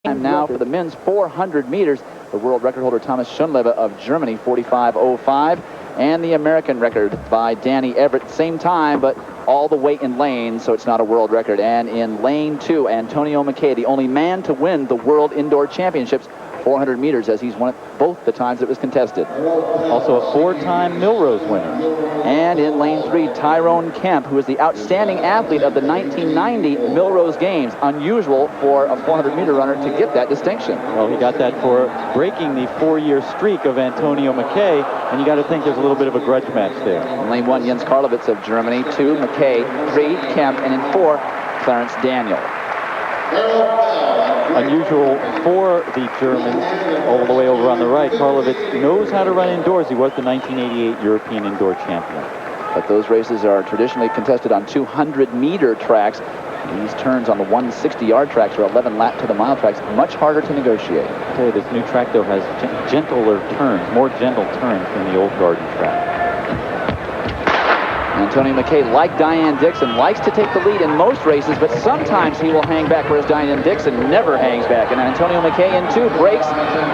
Time now for the men's 400 meters. The world record holder Thomas Schönlebe of Germany, 45.05, and the American record by Danny Everett, same time, but all the way in lane, so it's not a world record. And in lane 2, Antonio McKay, the only man to win the World Indoor Championships, 400 meters, as he's won it both the times it was contested. Also a 4-time Millrose winner. And in lane 3, Tyrone Kemp, who is the outstanding athlete of the 1990 Millrose Games. Unusual for a 400-meter runner to get that distinction. Well, he got that for breaking the 4-year streak of Antonio McKay, and you got to think there's a little bit of a grudge match there. In lane 1, Jens Carlowitz of Germany, 2, McKay, 3, Kemp, and in 4, Clarence Daniel. Unusual for the Germans all the way over on the right. Carlowitz knows how to run indoors. He was the 1988 European indoor champion. But those races are traditionally contested on 200-meter tracks. These turns on the 160-yard tracks or 11 lap to the mile tracks, much harder to negotiate. I tell you, this new track, though, has gentler turns, more gentle turns than the old garden track. Antonio McKay, like Diane Dixon, likes to take the lead in most races, but sometimes he will hang back, whereas Diane Dixon never hangs back. And Antonio McKay in 2 breaks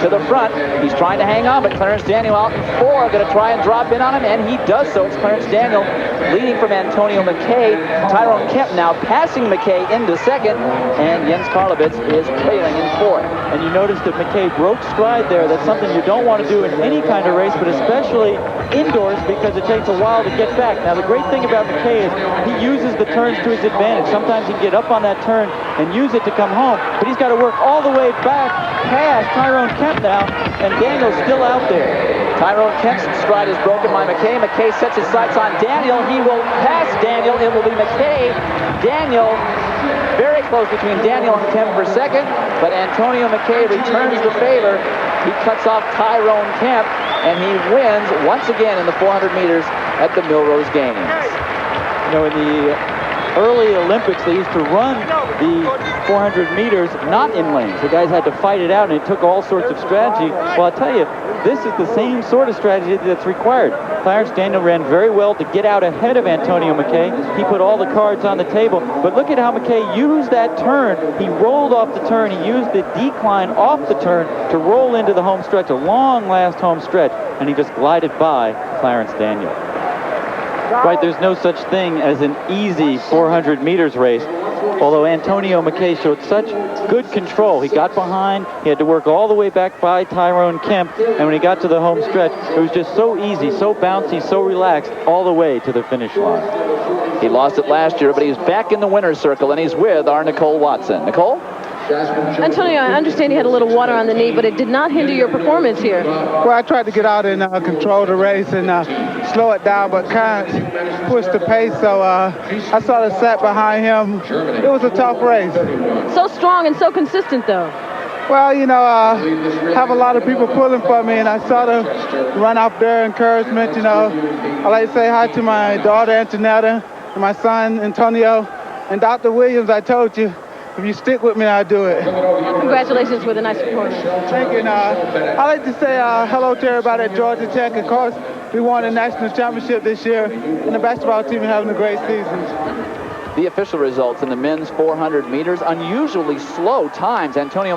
to the front. He's trying to hang on, but Clarence Daniel out in 4, going to try and drop in on him, and he does so. It's Clarence Daniel leading from Antonio McKay. Tyrone Kemp now passing McKay into 2nd, and Jens Carlowitz is trailing in 4th. And you notice that McKay broke stride there. That's something you don't want to do in any kind of race, but especially indoors, because it takes a while to get back. Now, the great thing about McKay is he uses the turns to his advantage. Sometimes he can get up on that turn and use it to come home, but he's got to work all the way back past Tyrone Kemp now, and Daniel's still out there. Tyrone Kemp's stride is broken by McKay. McKay sets his sights on Daniel. He will pass Daniel. It will be McKay. Daniel, very close between Daniel and Kemp for 2nd, but Antonio McKay returns the favor. He cuts off Tyrone Kemp, and he wins once again in the 400 meters at the Millrose Games. You know, in the early Olympics, they used to run the 400 meters not in lanes. The guys had to fight it out, and it took all sorts of strategy. Well, I'll tell you, this is the same sort of strategy that's required. Clarence Daniel ran very well to get out ahead of Antonio McKay. He put all the cards on the table, but look at how McKay used that turn. He rolled off the turn. He used the decline off the turn to roll into the home stretch, a long last home stretch, and he just glided by Clarence Daniel. Right, there's no such thing as an easy 400 meters race, although Antonio McKay showed such good control. He got behind, he had to work all the way back by Tyrone Kemp, and when he got to the home stretch, it was just so easy, so bouncy, so relaxed, all the way to the finish line. He lost it last year, but he's back in the winner's circle, and he's with our Nicole Watson. Nicole? Antonio, I understand you had a little water on the knee, but it did not hinder your performance here. Well, I tried to get out and control the race and slow it down, but kind of pushed the pace, so I sort of sat behind him. It was a tough race. So strong and so consistent, though. Well, you know, have a lot of people pulling for me, and I sort of run off their encouragement, you know. I like to say hi to my daughter, Antonetta, and my son, Antonio, and Dr. Williams. I told you, if you stick with me, I'll do it. Congratulations with a nice performance. Thank you. I'd like to say hello to everybody at Georgia Tech. Of course, we won the national championship this year, and the basketball team is having a great season. The official results in the men's 400 meters, unusually slow times. Antonio